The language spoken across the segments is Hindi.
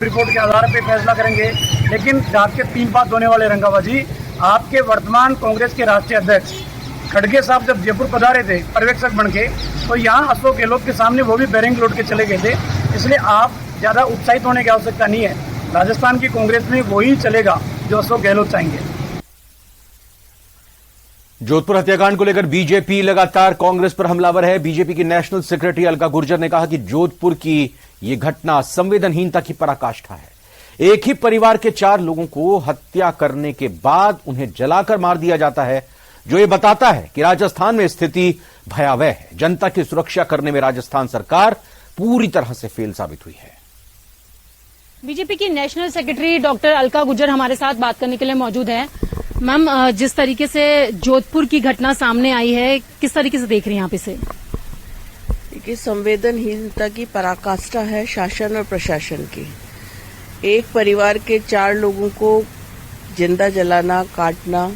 रिपोर्ट के आधार पर फैसला करेंगे। लेकिन जात के 3 बात होने वाले रंगावा जी, आपके वर्तमान कांग्रेस के राष्ट्रीय अध्यक्ष खड़गे साहब जब जयपुर पधारे थे पर्यवेक्षक बन के, तो यहाँ अशोक गहलोत के सामने वो भी बैरिंग लौट के चले गए थे। इसलिए आप ज्यादा उत्साहित होने की आवश्यकता नहीं है। राजस्थान की कांग्रेस में वही चलेगा जो अशोक गहलोत चाहेंगे। जोधपुर हत्याकांड को लेकर बीजेपी लगातार कांग्रेस पर हमलावर है। बीजेपी की नेशनल सेक्रेटरी अलका गुर्जर ने कहा कि जोधपुर की यह घटना संवेदनहीनता की पराकाष्ठा है। एक ही परिवार के 4 लोगों को हत्या करने के बाद उन्हें जलाकर मार दिया जाता है, जो ये बताता है कि राजस्थान में स्थिति भयावह है। जनता की सुरक्षा करने में राजस्थान सरकार पूरी तरह से फेल साबित हुई है। बीजेपी की national secretary doctor Alka Gurjar हमारे साथ बात करने के लिए मौजूद है। मैम, जिस तरीके से जोधपुर की घटना सामने आई है, किस तरीके से देख रही हैं आप इसे? देखिए, संवेदनहीनता की पराकाष्ठा है शासन और प्रशासन की। एक परिवार के 4 लोगों को जिंदा जलाना, काटना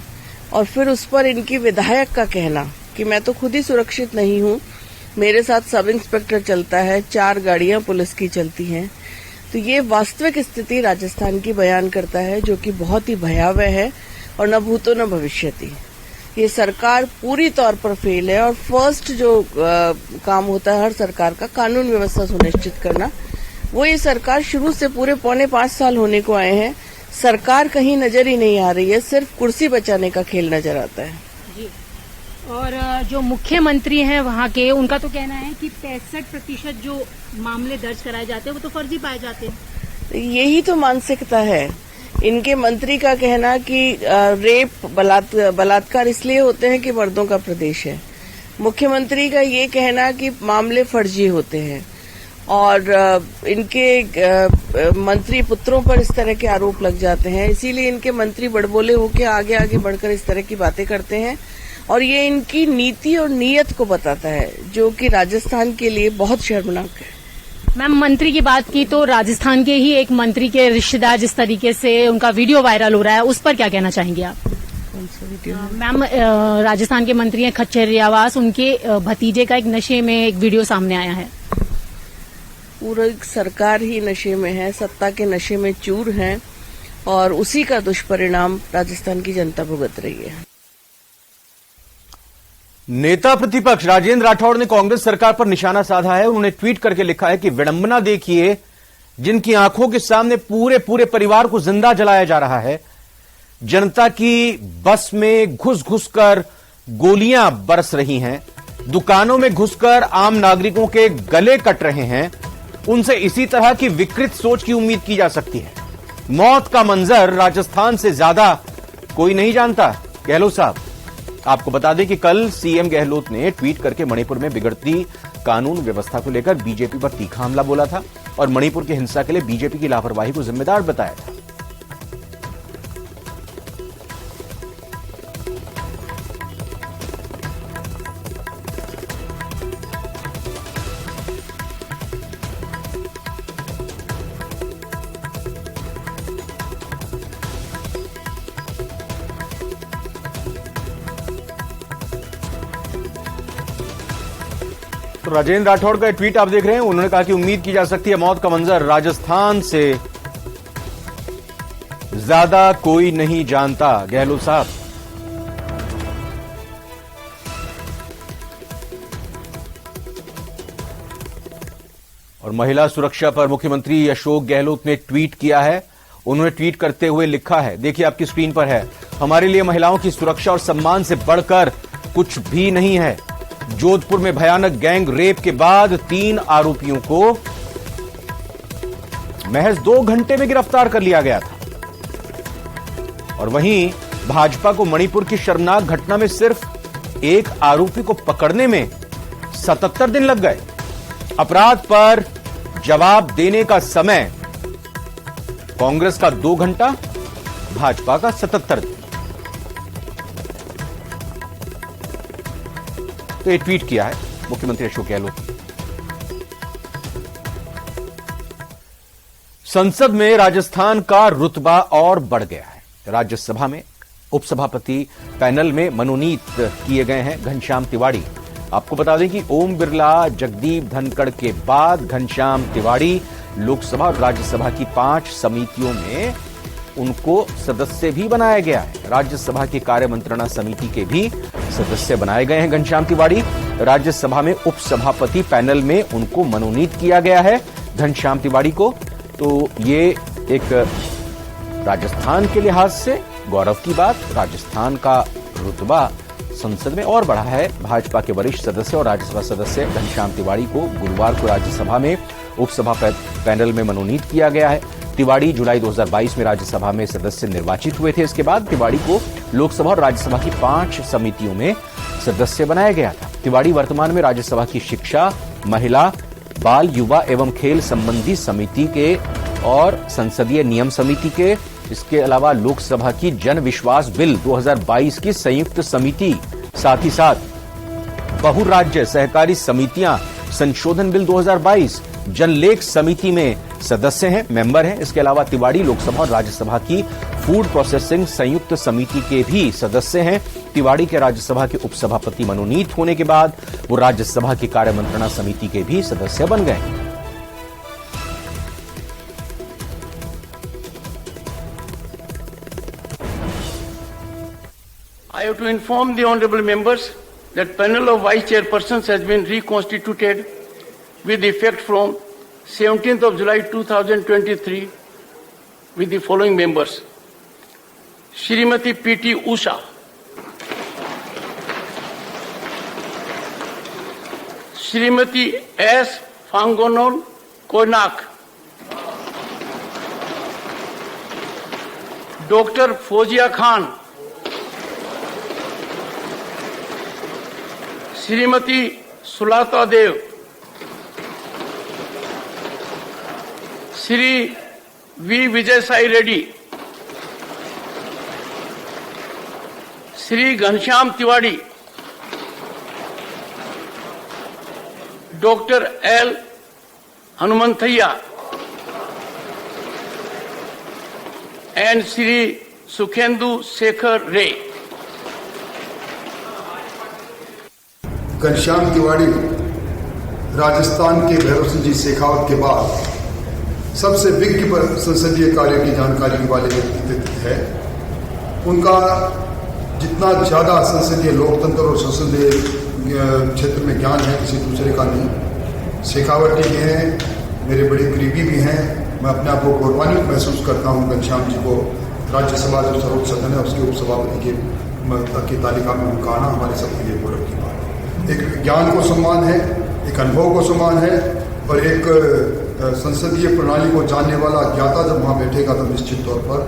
और फिर उस पर इनकी विधायक का कहना कि मैं तो खुद ही सुरक्षित नहीं हूं, मेरे साथ सब इंस्पेक्टर चलता है, 4 गाड़ियां पुलिस की चलती हैं। तो ये वास्तविक स्थिति राजस्थान की बयान करता है, जो कि बहुत ही भयावह है और न भूतो न भविष्यति। ये सरकार पूरी तौर पर फेल है और फर्स्ट जो काम होता है हर सरकार का, कानून व्यवस्था सुनिश्चित करना, वो ये सरकार शुरू से पूरे 4.25 साल होने को आए हैं, सरकार कहीं नजर ही नहीं आ रही है, सिर्फ कुर्सी बचाने का खेल नजर आता है। जी। और जो मुख्यमंत्री हैं वहां के, उनका तो कहना है कि 65% जो मामले दर्ज कराए जाते हैं वो तो फर्जी पाए जाते हैं। यही तो मानसिकता है इनके मंत्री का कहना कि रेप बलात्कार इसलिए होते हैं कि मर्दों का प्रदेश है। मुख्यमंत्री का ये कहना कि मामले फर्जी होते हैं और इनके मंत्री पुत्रों पर इस तरह के आरोप लग जाते हैं, इसीलिए इनके मंत्री बड़बोले होकर आगे आगे बढ़कर इस तरह की बातें करते हैं और ये इनकी नीति और नीयत को बताता है, जो कि राजस्थान के लिए बहुत शर्मनाक है। मैम, मंत्री की बात की तो राजस्थान के ही एक मंत्री के रिश्तेदार जिस तरीके से उनका वीडियो वायरल हो रहा है, उस पर क्या कहना चाहेंगे आप? कौन सा वीडियो? मैम, राजस्थान के मंत्री हैं खच्चर रियावास, उनके भतीजे का एक नशे में एक वीडियो सामने आया है। पूरी सरकार ही नशे में है, सत्ता के नशे में चूर है और उसी का दुष्परिणाम राजस्थान की जनता भुगत रही है। नेता प्रतिपक्ष राजेंद्र राठौड़ ने कांग्रेस सरकार पर निशाना साधा है। उन्होंने ट्वीट करके लिखा है कि विडंबना देखिए, जिनकी आंखों के सामने पूरे परिवार को जिंदा जलाया जा रहा है। जनता की बस में घुस घुसकर गोलियां बरस रही हैं, दुकानों में घुसकर आम नागरिकों के गले कट रहे हैं। उनसे इसी तरह की विकृत सोच की उम्मीद की जा सकती है। मौत का मंजर राजस्थान से ज्यादा कोई नहीं जानता। गहलोत साहब, आपको बता दें कि कल सीएम गहलोत ने ट्वीट करके मणिपुर में बिगड़ती कानून व्यवस्था को लेकर बीजेपी पर तीखा हमला बोला था और मणिपुर की हिंसा के लिए बीजेपी की लापरवाही को जिम्मेदार बताया था। तो राजेंद्र राठौड़ का ट्वीट आप देख रहे हैं। उन्होंने कहा कि उम्मीद की जा सकती है मौत का मंजर राजस्थान से ज्यादा कोई नहीं जानता। गहलोत साहब, और महिला सुरक्षा पर मुख्यमंत्री अशोक गहलोत ने ट्वीट किया है। उन्होंने ट्वीट करते हुए लिखा है, देखिए आपकी स्क्रीन पर है, हमारे लिए महिलाओं की सुरक्षा और सम्मान से बढ़कर कुछ भी नहीं है। जोधपुर में भयानक गैंग रेप के बाद 3 आरोपियों को महज 2 घंटे में गिरफ्तार कर लिया गया था। और वहीं भाजपा को मणिपुर की शर्मनाक घटना में सिर्फ एक आरोपी को पकड़ने में 77 दिन लग गए। अपराध पर जवाब देने का समय कांग्रेस का 2 घंटा, भाजपा का 77 दिन। तो ये ट्वीट किया है मुख्यमंत्री अशोक गहलोत। संसद में राजस्थान का रुतबा और बढ़ गया है। राज्यसभा में उपसभापति पैनल में मनोनीत किए गए हैं घनश्याम तिवाड़ी। आपको बता दें कि ओम बिरला, जगदीप धनखड़ के बाद घनश्याम तिवाड़ी लोकसभा और राज्यसभा की 5 समितियों में उनको सदस्य भी बनाया गया है। राज्यसभा की कार्य मंत्रणा समिति के भी सदस्य बनाए गए हैं घनश्याम तिवाड़ी। राज्यसभा में उपसभापति पैनल में उनको मनोनीत किया गया है घनश्याम तिवाड़ी को। तो ये एक राजस्थान के लिहाज से गौरव की बात। राजस्थान का रुतबा संसद में और बढ़ा है। भाजपा के वरिष्ठ सदस्य और राज्यसभा सदस्य घनश्याम तिवाड़ी को गुरुवार को राज्यसभा में उपसभा पैनल में मनोनीत किया गया है। तिवाड़ी जुलाई 2022 में राज्यसभा में सदस्य निर्वाचित हुए थे। इसके बाद तिवाड़ी को लोकसभा और राज्यसभा की 5 समितियों में सदस्य बनाया गया था। तिवाड़ी वर्तमान में राज्यसभा की शिक्षा, महिला, बाल, युवा एवं खेल संबंधी समिति के और संसदीय नियम समिति के, इसके अलावा लोकसभा की जन विश्वास बिल 2022 की संयुक्त समिति, साथ ही साथ बहुराज्य सहकारी समितियां संशोधन बिल 2022 जनलेख समिति में सदस्य हैं, मेंबर हैं। इसके अलावा तिवाड़ी लोकसभा और राज्यसभा की फूड प्रोसेसिंग संयुक्त समिति के भी सदस्य हैं। तिवाड़ी के राज्यसभा के उपसभापति मनोनीत होने के बाद वो राज्यसभा की कार्य मंत्रणा समिति के भी सदस्य बन गए। I have to inform the honorable members that panel of vice chairpersons has been reconstituted with effect from 17th of July 2023 with the following members: Shrimati P.T. Usha, Shrimati S. Fangonon Konak, Dr. Fozia Khan, Shrimati Sulata Dev, Shri V Vijay Sai Reddy, Shri Ghanshyam Tiwari, doctor L Hanumanthaiah and Shri Sukhendu Shekhar Ray. Ghanshyam Tiwari Rajasthan के भैरव सिंह जी शेखावत के बाद सबसे विज्ञ पर संसदीय कार्य की जानकारी वाले व्यक्तित्व है। उनका जितना ज्यादा संसदीय लोकतंत्र और संसदीय क्षेत्र में ज्ञान है किसी दूसरे का नहीं। शेखावत जी हैं, मेरे बड़े करीबी भी हैं। मैं अपने आप को गौरवान्वित महसूस करता हूँ घनश्याम जी को राज्यसभा जो सर्वोच्च सदन है उसके उपसभापति की तालिका में उनका आना हमारे सबके लिए गौरव की बात है। एक ज्ञान को सम्मान है, एक अनुभव को सम्मान है और एक संसदीय प्रणाली को जानने वाला ज्ञाता जब वहां बैठेगा तो निश्चित तौर पर